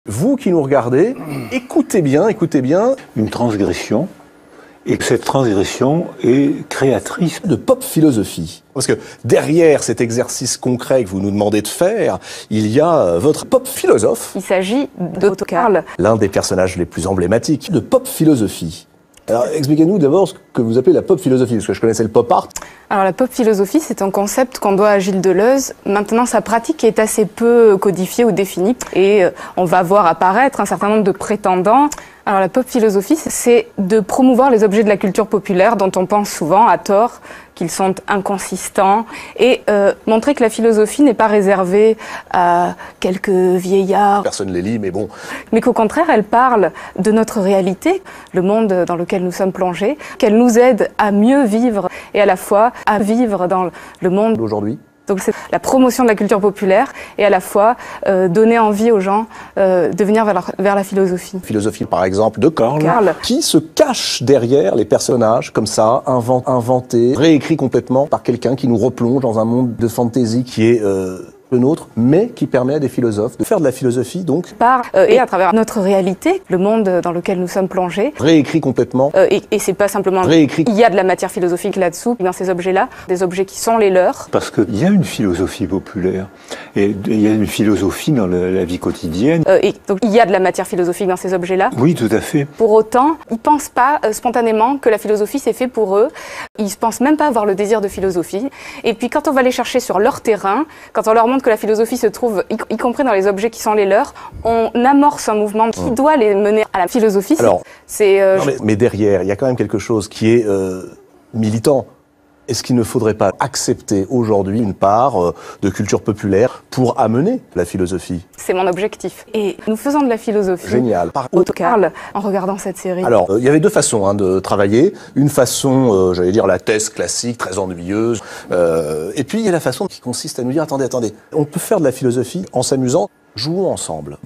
Vous qui nous regardez, écoutez bien. Une transgression, et cette transgression est créatrice de pop philosophie. Parce que derrière cet exercice concret que vous nous demandez de faire, il y a votre pop philosophe. Il s'agit d'Otto-Karl, l'un des personnages les plus emblématiques de pop philosophie. Alors expliquez-nous d'abord ce que vous appelez la pop philosophie, parce que je connaissais le pop art. Alors la pop philosophie, c'est un concept qu'on doit à Gilles Deleuze. Maintenant, sa pratique est assez peu codifiée ou définie, et on va voir apparaître un certain nombre de prétendants. Alors la pop philosophie, c'est de promouvoir les objets de la culture populaire dont on pense souvent, à tort, qu'ils sont inconsistants, et montrer que la philosophie n'est pas réservée à quelques vieillards. Personne ne les lit, mais bon. Mais qu'au contraire, elle parle de notre réalité, le monde dans lequel nous sommes plongés, qu'elle nous aide à mieux vivre et à la fois à vivre dans le monde d'aujourd'hui. Donc c'est la promotion de la culture populaire et à la fois donner envie aux gens de venir vers la philosophie. Philosophie par exemple de Karl, qui se cache derrière les personnages comme ça, inventés, réécrits complètement par quelqu'un qui nous replonge dans un monde de fantaisie qui est le nôtre, mais qui permet à des philosophes de faire de la philosophie donc et à travers notre réalité, le monde dans lequel nous sommes plongés. Réécrit complètement. Et c'est pas simplement réécrit. Il y a de la matière philosophique là-dessous, dans ces objets-là, des objets qui sont les leurs. Parce qu'il y a une philosophie populaire, et il y a une philosophie dans la vie quotidienne. Et donc il y a de la matière philosophique dans ces objets-là. Oui, tout à fait. Pour autant, ils pensent pas spontanément que la philosophie c'est fait pour eux. Ils pensent même pas avoir le désir de philosophie. Et puis quand on va les chercher sur leur terrain, quand on leur montre que la philosophie se trouve, y compris dans les objets qui sont les leurs, on amorce un mouvement qui doit les mener à la philosophie. Alors, mais derrière, il y a quand même quelque chose qui est militant. Est-ce qu'il ne faudrait pas accepter aujourd'hui une part de culture populaire pour amener la philosophie? C'est mon objectif. Et nous faisons de la philosophie. Génial. Par Otto-Karl, en regardant cette série. Alors, il y avait deux façons de travailler. Une façon, j'allais dire la thèse classique, très ennuyeuse. Et puis, il y a la façon qui consiste à nous dire, attendez, on peut faire de la philosophie en s'amusant, jouons ensemble.